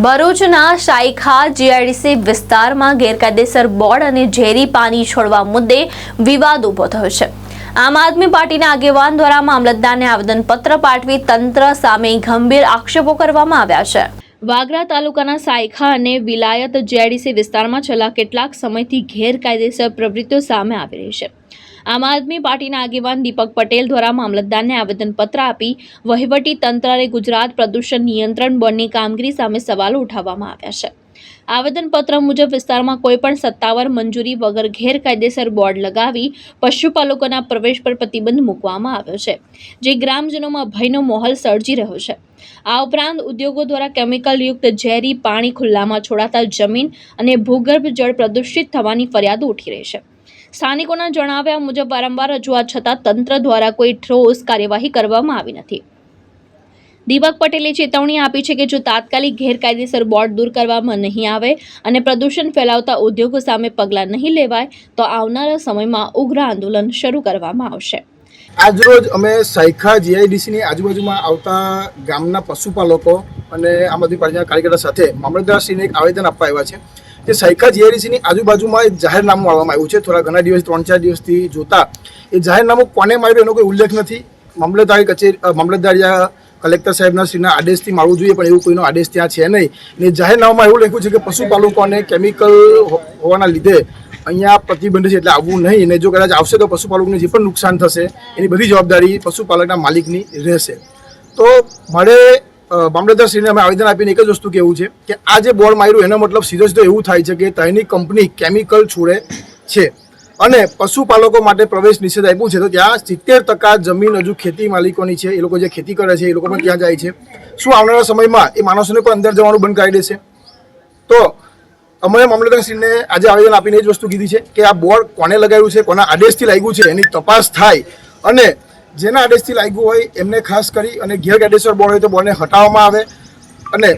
ભરૂચના શાઈખા જીઆઈડીસી વિસ્તારમાં ગેરકાયદેસર બોર્ડ અને ઝેરી પાણી છોડવા મુદ્દે વિવાદ ઊભો થયો છે। આમ આદમી પાર્ટીના આગેવાન દ્વારા મામલતદારને આવેદનપત્ર પાઠવી તંત્ર સામે ગંભીર આક્ષેપો કરવામાં આવ્યા છે। વાગરા તાલુકાના શાઈખા અને વિલાયત જીઆઈડીસી વિસ્તારમાં છેલ્લા કેટલાક સમયથી ગેરકાયદેસર પ્રવૃત્તિઓ સામે આવી રહી છે। આમ આદમી પાર્ટીના આગેવાન દીપક પટેલ દ્વારા મામલતદારને આવેદનપત્ર આપી વહીવટી તંત્ર અને ગુજરાત પ્રદૂષણ નિયંત્રણ બોર્ડની કામગીરી સામે સવાલો ઉઠાવવામાં આવ્યા છે। આવેદનપત્ર મુજબ વિસ્તારમાં કોઈપણ સત્તાવાર મંજૂરી વગર ગેરકાયદેસર બોર્ડ લગાવી પશુપાલકોના પ્રવેશ પર પ્રતિબંધ મૂકવામાં આવ્યો છે, જે ગ્રામજનોમાં ભયનો માહોલ સર્જી રહ્યો છે। આ ઉપરાંત ઉદ્યોગો દ્વારા કેમિકલયુક્ત ઝેરી પાણી ખુલ્લામાં છોડાતા જમીન અને ભૂગર્ભ જળ પ્રદૂષિત થવાની ફરિયાદો ઉઠી રહી છે। સ્થાનિકોના જણાવ્યા મુજબ વારંવાર રજૂઆત છતાં તંત્ર દ્વારા કોઈ ઠોસ કાર્યવાહી કરવામાં આવી નથી। દીપક પટેલે ચેતવણી આપી છે કે જો તાત્કાલિક ગેરકાયદેસર બોર્ડ દૂર કરવામાં નહીં આવે અને પ્રદૂષણ ફેલાવતા ઉદ્યોગો સામે પગલાં નહીં લેવાય તો આવનારા સમયમાં ઉગ્ર આંદોલન શરૂ કરવામાં આવશે। આજરોજ અમે શાઈખા જીઆઈડીસીની આજુબાજુમાં આવતા ગામના પશુપાલકો અને આમ આદમી પાર્ટીના કાર્યકર્તા સાથે મામલતદારશ્રીને એક આવેદન આપવા આવ્યા છે કે શાઈખા જીઆઈડીસીની આજુબાજુમાં એક જાહેરનામું આવવામાં આવ્યું છે। થોડા ઘણા દિવસ 3-4 દિવસથી જોતા એ જાહેરનામું કોને માર્યું એનો કોઈ ઉલ્લેખ નથી। મામલતદાર કલેક્ટર સાહેબના શ્રીના આદેશથી મારવું જોઈએ, પણ એવું કોઈનો આદેશ ત્યાં છે નહીં। ને જાહેરનામામાં એવું લખ્યું છે કે પશુપાલકોને કેમિકલ હોવાના લીધે અહીંયા પ્રતિબંધ છે, એટલે આવવું નહીં, અને જો કદાચ આવશે તો પશુપાલકોને જે પણ નુકસાન થશે એની બધી જવાબદારી પશુપાલકના માલિકની રહેશે। તો મારે મામલતદારશ્રીને અમે આવેદન આપીને એક જ વસ્તુ કહેવું છે કે આ જે બોર્ડ માર્યું એનો મતલબ સીધો સીધો એવું થાય છે કે ત્યાંની કંપની કેમિકલ છોડે છે અને પશુપાલકો માટે પ્રવેશ નિષેધ આપ્યું છે। તો ત્યાં 70% જમીન હજુ ખેતી માલિકોની છે, એ લોકો જે ખેતી કરે છે એ લોકો પણ ત્યાં જાય છે। શું આવનારા સમયમાં એ માણસોને પણ અંદર જવાનું બંધ કરી દેશે? તો અમે મામલતદારશ્રીને આજે આવેદન આપીને એ જ વસ્તુ કીધી છે કે આ બોર્ડ કોને લગાવ્યું છે, કોના આદેશથી લાગ્યું છે એની તપાસ થાય અને જેના આદેશથી લાગ્યું હોય એમને ખાસ કરી અને ગેરકાયદેસર બોર્ડ હોય તો બોર્ડને હટાવવામાં આવે અને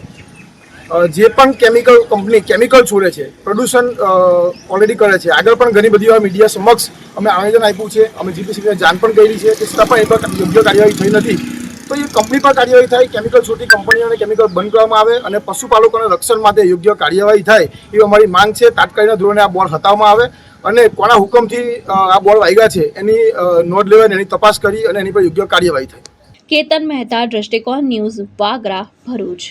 જે પણ કેમિકલ કંપની કેમિકલ છોડે છે, પ્રદૂષણ ઓલરેડી કરે છે, આગળ પણ ઘણી બધી વાર મીડિયા સમક્ષ અમે આવેદન આપ્યું છે, અમે જીપીસીને જાણ પણ કરી છે, તે છતાં પણ એ પર યોગ્ય કાર્યવાહી થઈ નથી। તો એ કંપની પર કાર્યવાહી થાય, કેમિકલ છોડતી કંપનીઓને કેમિકલ બંધ કરવામાં આવે અને પશુપાલકોના રક્ષણ માટે યોગ્ય કાર્યવાહી થાય એવી અમારી માંગ છે। તાત્કાલિક ધોરણે આ બોર્ડ હટાવવામાં આવે અને કોના હુકમથી આ બોર્ડ વાગ્યા છે એની નોંધ લેવાય, એની તપાસ કરી અને એની પર યોગ્ય કાર્યવાહી થાય। કેતન મહેતા, દ્રષ્ટિકોણ ન્યૂઝ, વાગરા, ભરૂચ।